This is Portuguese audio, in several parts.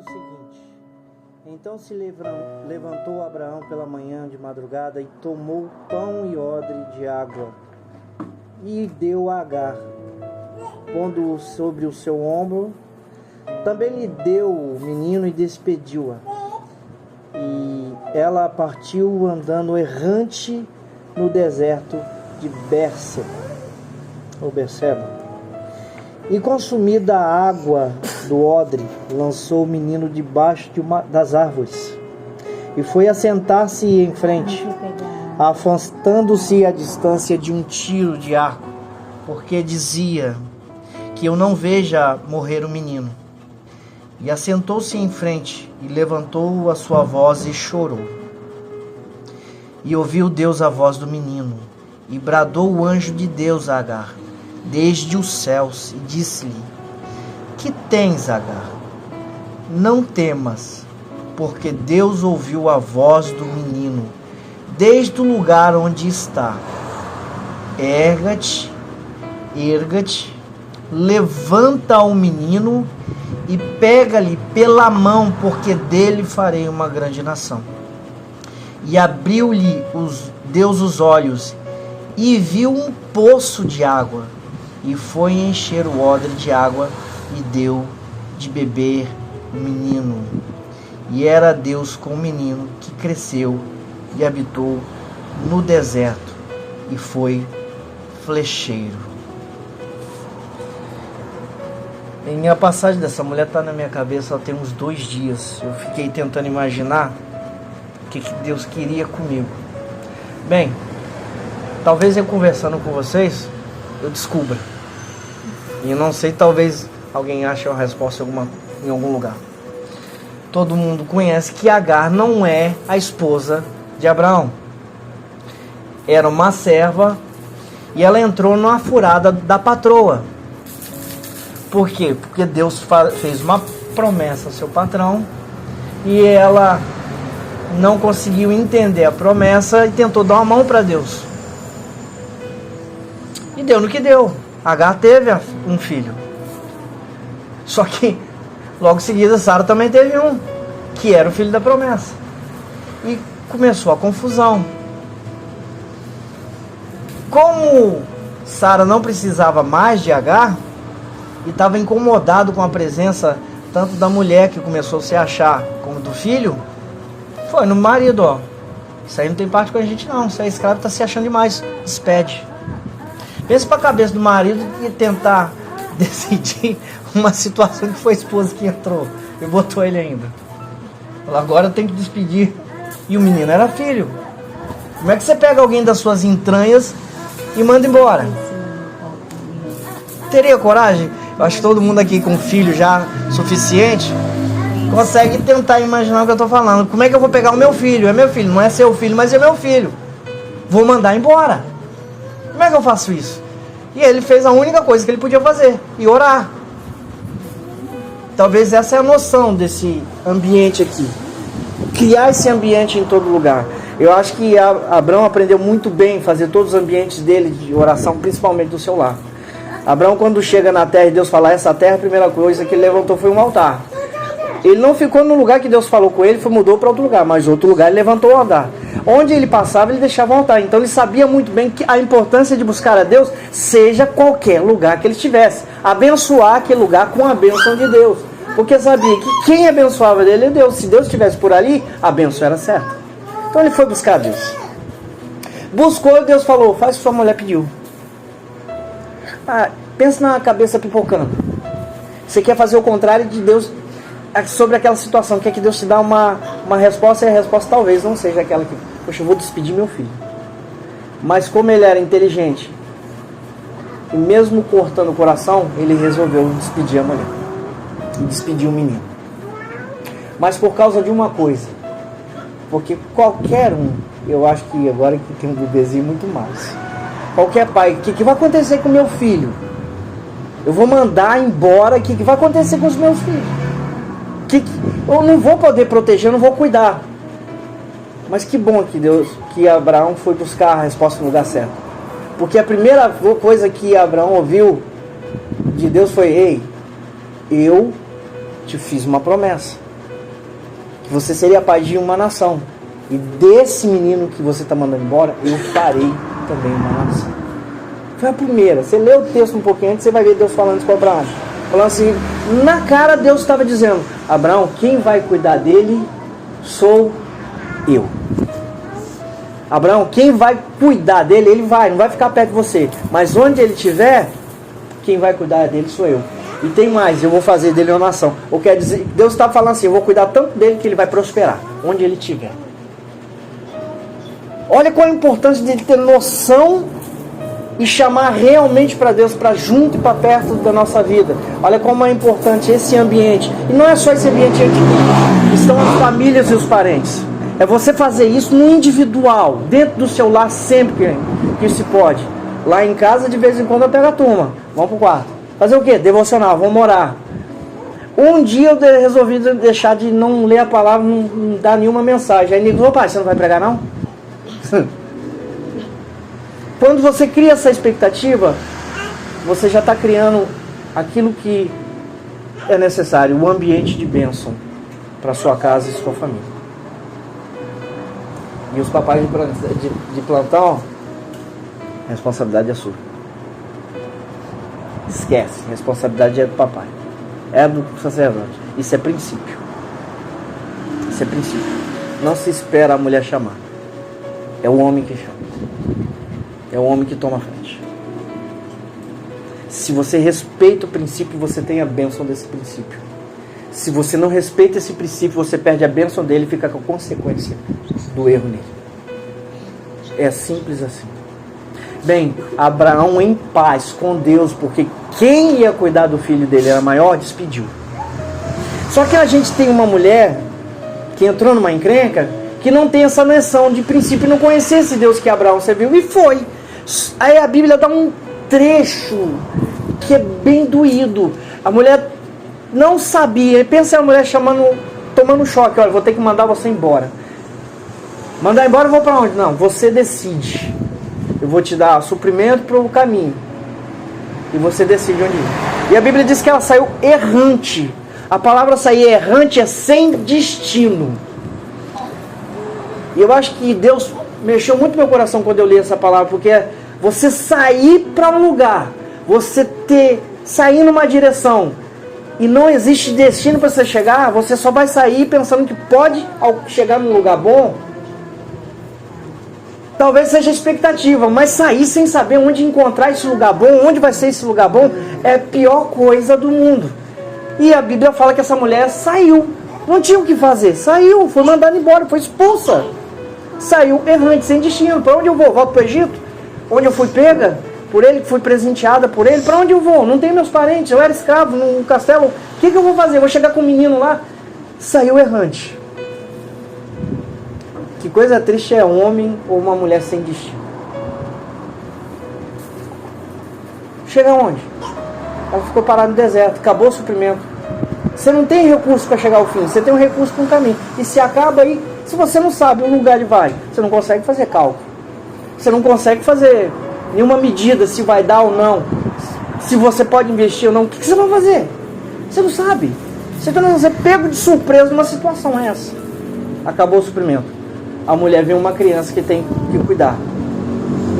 seguinte: então se levantou Abraão pela manhã de madrugada e tomou pão e odre de água e deu a Agar, pondo-o sobre o seu ombro. Também lhe deu o menino e despediu-a. E ela partiu andando errante no deserto de Berseba. E consumida a água do odre, lançou o menino debaixo das árvores e foi assentar-se em frente, afastando-se à distância de um tiro de arco, porque dizia: que eu não veja morrer o menino. E assentou-se em frente e levantou a sua voz e chorou. E ouviu Deus a voz do menino, e bradou o anjo de Deus a Agar desde os céus, e disse-lhe: que tens, Agar? Não temas, porque Deus ouviu a voz do menino desde o lugar onde está. Erga-te, levanta o menino e pega-lhe pela mão, porque dele farei uma grande nação. E abriu-lhe Deus os olhos, e viu um poço de água, e foi encher o odre de água, e deu de beber o menino. E era Deus com o menino, que cresceu e habitou no deserto, e foi flecheiro. E a passagem dessa mulher está na minha cabeça há tem uns 2 dias. Eu fiquei tentando imaginar o que Deus queria comigo. Bem, talvez eu conversando com vocês, eu descubra. E eu não sei, talvez alguém ache a resposta em algum lugar. Todo mundo conhece que Agar não é a esposa de Abraão. Era uma serva e ela entrou numa furada da patroa. Por quê? Porque Deus fez uma promessa ao seu patrão e ela não conseguiu entender a promessa e tentou dar uma mão para Deus. E deu no que deu. Agar teve um filho. Só que logo em seguida Sara também teve um, que era o filho da promessa. E começou a confusão. Como Sara não precisava mais de Agar, e estava incomodado com a presença tanto da mulher que começou a se achar como do filho, foi no marido: ó, isso aí não tem parte com a gente não, você é escravo, está se achando demais, despede. Pensa para a cabeça do marido e tentar decidir uma situação que foi a esposa que entrou e botou ele ainda. Falou: agora eu tenho que despedir. E o menino era filho. Como é que você pega alguém das suas entranhas e manda embora? Teria coragem? Eu acho que todo mundo aqui com filho já suficiente consegue tentar imaginar o que eu estou falando. Como é que eu vou pegar o meu filho? É meu filho, não é seu filho, mas é meu filho. Vou mandar embora. Como é que eu faço isso? E ele fez a única coisa que ele podia fazer: e orar. Talvez essa é a noção desse ambiente aqui. Criar esse ambiente em todo lugar. Eu acho que Abraão aprendeu muito bem a fazer todos os ambientes dele de oração, principalmente do seu lar. Abraão, quando chega na terra e Deus fala: essa terra, a primeira coisa que ele levantou foi um altar. Ele não ficou no lugar que Deus falou com ele, mudou para outro lugar, mas outro lugar ele levantou o altar. Onde ele passava, ele deixava o altar. Então ele sabia muito bem que a importância de buscar a Deus, seja qualquer lugar que ele estivesse, abençoar aquele lugar com a bênção de Deus, porque sabia que quem abençoava dele é Deus. Se Deus estivesse por ali, a bênção era certa. Então ele foi buscar a Deus. Buscou e Deus falou: faz o que sua mulher pediu. Pensa na cabeça pipocando. Você quer fazer o contrário de Deus sobre aquela situação. Quer que Deus te dá uma resposta, e a resposta talvez não seja aquela que: poxa, eu vou despedir meu filho. Mas como ele era inteligente, e mesmo cortando o coração, ele resolveu despedir a mulher. E despedir o menino. Mas por causa de uma coisa. Porque qualquer um, eu acho que agora que tem um bebezinho muito mais, qualquer pai: o que vai acontecer com meu filho? Eu vou mandar embora, o que vai acontecer com os meus filhos? Eu não vou poder proteger, eu não vou cuidar. Mas que bom que Abraão foi buscar a resposta no lugar certo. Porque a primeira coisa que Abraão ouviu de Deus foi: ei, eu te fiz uma promessa. que você seria pai de uma nação. E desse menino que você está mandando embora, eu farei também uma nação. Foi a primeira. Você lê o texto um pouquinho antes, você vai ver Deus falando isso com Abraão. Falando assim, na cara Deus estava dizendo, Abraão, quem vai cuidar dele sou eu. Abraão, quem vai cuidar dele, ele vai, não vai ficar perto de você. Mas onde ele estiver, quem vai cuidar dele sou eu. E tem mais, eu vou fazer dele uma nação. Ou quer dizer, Deus está falando assim, eu vou cuidar tanto dele que ele vai prosperar, onde ele estiver. Olha qual a importância de ele ter noção e chamar realmente para Deus, para junto e para perto da nossa vida. Olha como é importante esse ambiente. E não é só esse ambiente aqui, estão as famílias e os parentes. É você fazer isso no individual, dentro do seu lar sempre que se pode. Lá em casa, de vez em quando, eu pego a turma. Vamos pro quarto. Fazer o quê? Devocional, vamos orar. Um dia eu resolvi deixar de não ler a palavra, não dar nenhuma mensagem. Aí ele falou, pai, você não vai pregar não? Quando você cria essa expectativa, você já está criando aquilo que é necessário, um ambiente de bênção para sua casa e sua família. E os papais de plantão, a responsabilidade é sua. Esquece, a responsabilidade é do papai, é do sacerdote. Isso é princípio. Isso é princípio. Não se espera a mulher chamar. É o homem que chama. É o homem que toma a frente. Se você respeita o princípio, você tem a bênção desse princípio. Se você não respeita esse princípio, você perde a bênção dele e fica com a consequência do erro nele. É simples assim. Bem, Abraão em paz com Deus, porque quem ia cuidar do filho dele era maior, despediu. Só que a gente tem uma mulher que entrou numa encrenca, que não tem essa noção de princípio e não conhecia esse Deus que Abraão serviu, e foi. Aí a Bíblia dá um trecho que é bem doído. A mulher não sabia, pensa a mulher tomando choque, olha, vou ter que mandar você embora. Mandar embora eu vou para onde? Não, você decide. Eu vou te dar suprimento para o caminho. E você decide onde ir. E a Bíblia diz que ela saiu errante. A palavra sair errante é sem destino. E eu acho que Deus mexeu muito no meu coração quando eu li essa palavra, porque é você sair para um lugar, você sair numa direção, e não existe destino para você chegar, você só vai sair pensando que pode, ao chegar num lugar bom, talvez seja expectativa, mas sair sem saber onde encontrar esse lugar bom, onde vai ser esse lugar bom, é a pior coisa do mundo. E a Bíblia fala que essa mulher saiu, não tinha o que fazer, saiu, foi mandada embora, foi expulsa. Saiu errante, sem destino. Para onde eu vou? Volto para o Egito? Onde eu fui pega por ele, fui presenteada por ele? Para onde eu vou? Não tenho meus parentes, eu era escravo num castelo. O que eu vou fazer? Vou chegar com um menino lá? Saiu errante. Que coisa triste é um homem ou uma mulher sem destino. Chega onde? Ela ficou parada no deserto, acabou o suprimento. Você não tem recurso para chegar ao fim, você tem um recurso para um caminho. E se acaba aí, se você não sabe o lugar de vai, você não consegue fazer cálculo. Você não consegue fazer nenhuma medida se vai dar ou não. Se você pode investir ou não. O que você vai fazer? Você não sabe. Você está pego de surpresa numa situação essa. Acabou o suprimento. A mulher vê uma criança que tem que cuidar.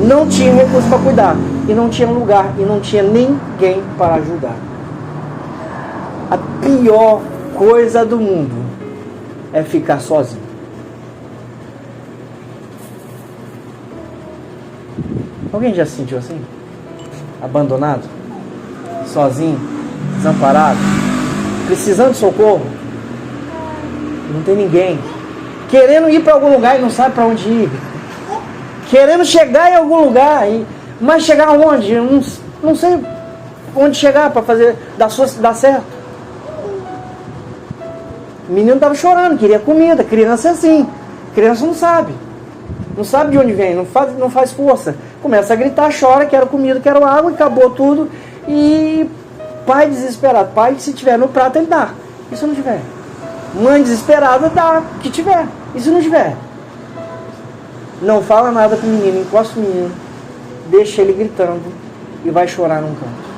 Não tinha recurso para cuidar. E não tinha lugar. E não tinha ninguém para ajudar. A pior coisa do mundo é ficar sozinho. Alguém já se sentiu assim? Abandonado? Sozinho? Desamparado? Precisando de socorro? Não tem ninguém. Querendo ir para algum lugar e não sabe para onde ir. Querendo chegar em algum lugar, mas chegar aonde? Não sei onde chegar para fazer dar certo. O menino estava chorando, queria comida. Criança é assim. Criança não sabe. Não sabe de onde vem, não faz força. Começa a gritar, chora, quero comida, quero água, e acabou tudo. E pai desesperado. Pai, se tiver no prato, ele dá. E se não tiver? Mãe desesperada, dá o que tiver. E se não tiver? Não fala nada com o menino, encosta o menino, deixa ele gritando e vai chorar num canto.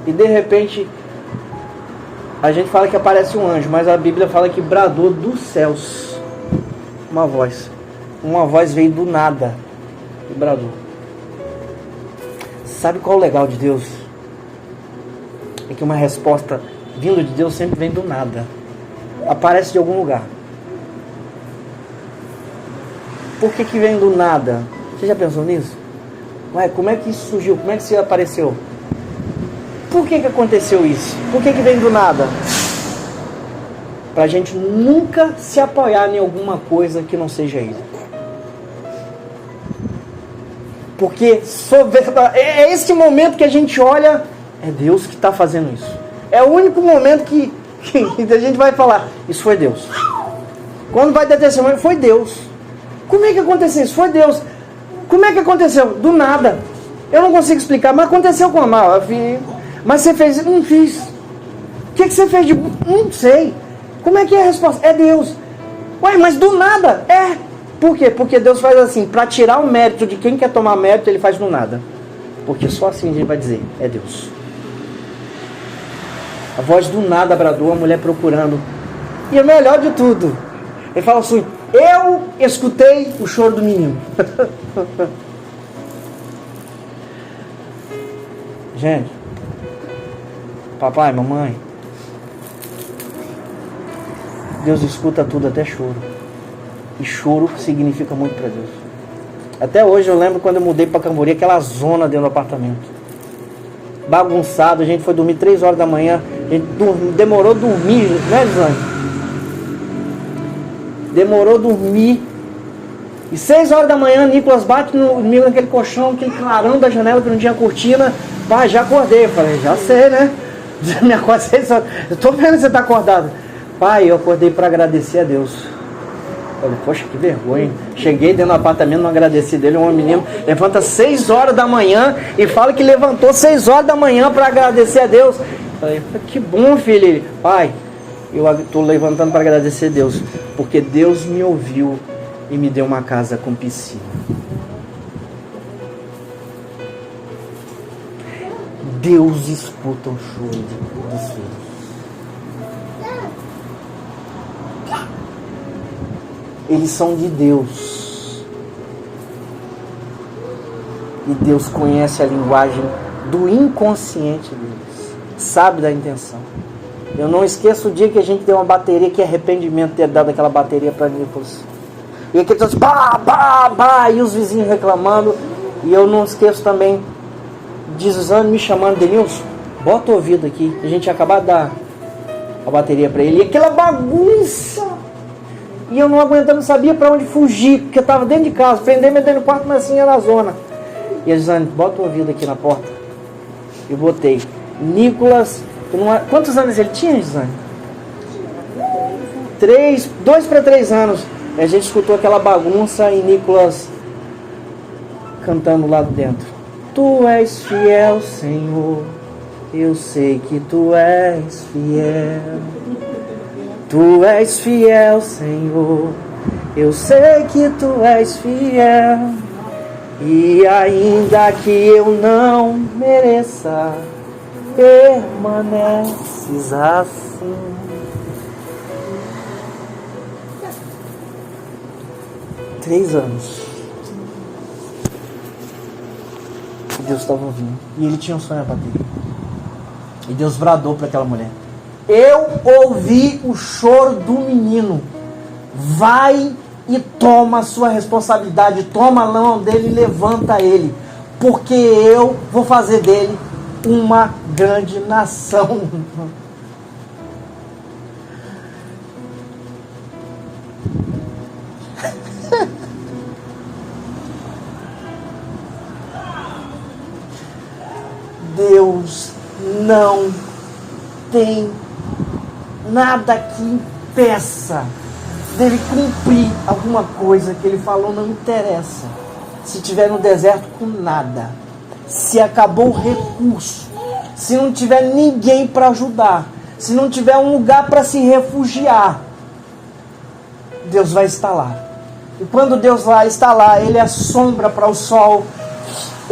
E de repente, a gente fala que aparece um anjo, mas a Bíblia fala que bradou dos céus uma voz. Uma voz veio do nada e bradou. Sabe qual é o legal de Deus? É que uma resposta vindo de Deus sempre vem do nada. Aparece de algum lugar. Por que vem do nada? Você já pensou nisso? Ué, como é que isso surgiu? Como é que isso apareceu? Por que aconteceu isso? Por que vem do nada? Para a gente nunca se apoiar em alguma coisa que não seja Ele. Porque é esse momento que a gente olha, é Deus que está fazendo isso. É o único momento que a gente vai falar, isso foi Deus. Quando vai ter testemunho, foi Deus. Como é que aconteceu isso? Foi Deus. Como é que aconteceu? Do nada. Eu não consigo explicar, mas aconteceu com a Mal. Mas você fez? Não fiz. O que você fez de... Não sei. Como é que é a resposta? É Deus. Ué, mas do nada? É. Por quê? Porque Deus faz assim, para tirar o mérito de quem quer tomar mérito, Ele faz do nada. Porque só assim a gente vai dizer, é Deus. A voz do nada bradou, a mulher procurando. E o melhor de tudo, Ele fala assim, eu escutei o choro do menino. Gente, papai, mamãe, Deus escuta tudo, até choro. E choro significa muito para Deus. Até hoje eu lembro quando eu mudei para Cambori, aquela zona dentro do apartamento. Bagunçado, a gente foi dormir 3 horas da manhã. A gente demorou a dormir, né, Zane? Demorou a dormir. E 6 horas da manhã, Nicolas bate comigo naquele colchão, aquele clarão da janela que não tinha cortina. Pai, já acordei. Eu falei, já sei, né? Me acorda 6 horas. Eu tô vendo que você tá acordado. Pai, eu acordei para agradecer a Deus. Eu falei, poxa, que vergonha. Cheguei dentro do apartamento, não agradeci dele. Um menino levanta 6 horas da manhã e fala que levantou 6 horas da manhã para agradecer a Deus. Eu falei, que bom, filho. Ele, pai, eu estou levantando para agradecer a Deus, porque Deus me ouviu e me deu uma casa com piscina. Deus escuta o choro dos filhos. Eles são de Deus. E Deus conhece a linguagem do inconsciente deles. Sabe da intenção. Eu não esqueço o dia que a gente deu uma bateria, que arrependimento de ter dado aquela bateria para Nicolas. E aquele todos, bah, bah, bah, e os vizinhos reclamando. E eu não esqueço também de Suzane me chamando, Denilson, bota o ouvido aqui. A gente tinha acabado de dar a bateria para ele. E aquela bagunça. E eu não aguentando, não sabia para onde fugir, porque eu estava dentro de casa, prendendo dentro do quarto, mas assim era na zona. E a Gisane, bota o ouvido aqui na porta. Eu botei. Nicolas, quantos anos ele tinha, Gisane? 2 para 3 anos. E a gente escutou aquela bagunça e Nicolas cantando lá dentro. Tu és fiel, Senhor, eu sei que Tu és fiel. Tu és fiel, Senhor, eu sei que Tu és fiel. E ainda que eu não mereça, permaneces assim. Três anos. E Deus estava ouvindo. E ele tinha um sonho a bater. E Deus bradou para aquela mulher. Eu ouvi o choro do menino. Vai e toma a sua responsabilidade. Toma a mão dele e levanta ele. Porque eu vou fazer dele uma grande nação. Deus não tem nada que impeça dele cumprir alguma coisa que ele falou, não interessa. Se tiver no deserto com nada, se acabou o recurso, se não tiver ninguém para ajudar, se não tiver um lugar para se refugiar, Deus vai estar lá. E quando Deus vai estar lá, Ele é sombra para o sol,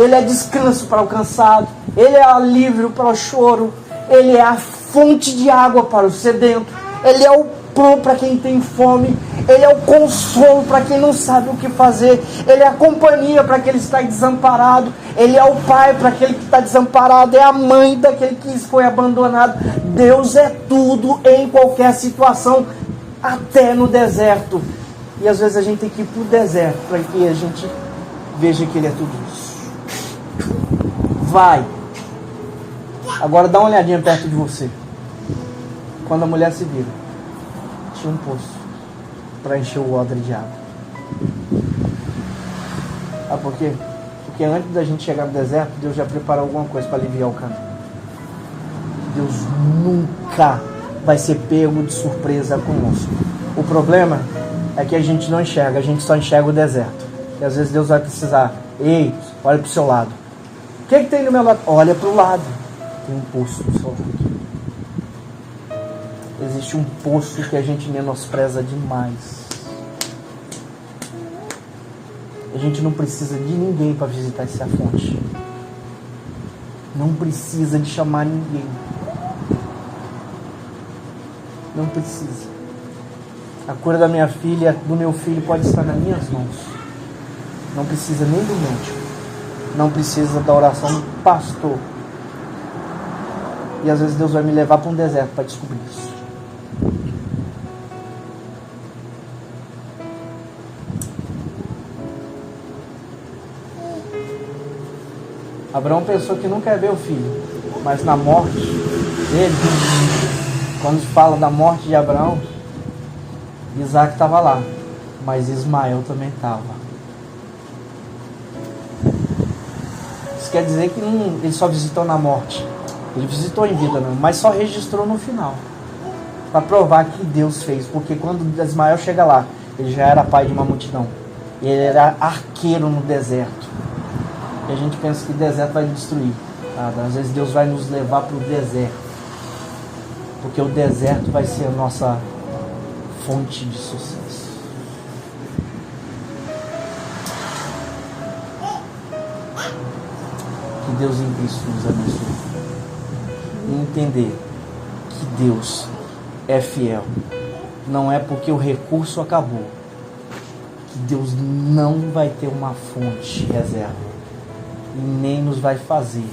Ele é descanso para o cansado, Ele é alívio para o choro, Ele é a fonte de água para o sedento, Ele é o pão para quem tem fome, Ele é o consolo para quem não sabe o que fazer, Ele é a companhia para aquele que está desamparado, Ele é o pai para aquele que está desamparado, é a mãe daquele que foi abandonado. Deus é tudo em qualquer situação, até no deserto. E às vezes a gente tem que ir para o deserto para que a gente veja que Ele é tudo isso. Vai. Agora dá uma olhadinha perto de você. Quando a mulher se vira, tinha um poço para encher o odre de água. Sabe por quê? Porque antes da gente chegar no deserto, Deus já preparou alguma coisa para aliviar o caminho. Deus nunca vai ser pego de surpresa conosco. O problema é que a gente não enxerga, a gente só enxerga o deserto. E às vezes Deus vai precisar: ei, olha para o seu lado. O que tem do meu lado? Olha para o lado. Tem um poço do seu lado. Existe um poço que a gente menospreza demais. A gente não precisa de ninguém para visitar essa fonte. Não precisa de chamar ninguém. Não precisa. A cura da minha filha, do meu filho, pode estar nas minhas mãos. Não precisa nem do médico. Não precisa da oração do pastor. E às vezes Deus vai me levar para um deserto para descobrir isso. Abraão pensou que nunca ia ver o filho, mas na morte dele, quando se fala da morte de Abraão, Isaac estava lá, mas Ismael também estava. Isso quer dizer que ele só visitou na morte. Ele visitou em vida não, mas só registrou no final, para provar que Deus fez. Porque quando Ismael chega lá, ele já era pai de uma multidão, ele era arqueiro no deserto. E a gente pensa que o deserto vai destruir. Às vezes Deus vai nos levar para o deserto, porque o deserto vai ser a nossa fonte de sucesso. Que Deus em Cristo nos abençoe. E entender que Deus é fiel. Não é porque o recurso acabou que Deus não vai ter uma fonte de reserva. E nem nos vai fazer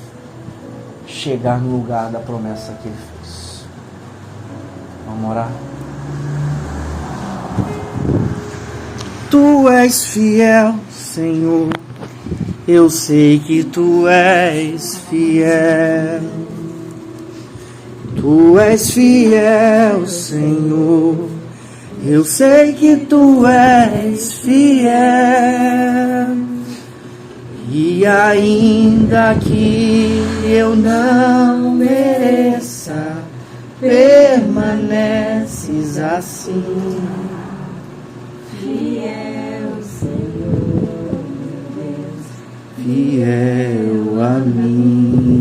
chegar no lugar da promessa que Ele fez. Vamos orar? Tu és fiel, Senhor. Eu sei que Tu és fiel. Tu és fiel, Senhor. Eu sei que Tu és fiel. E ainda que eu não mereça, permaneces assim. Fiel, Senhor, Deus, fiel a mim.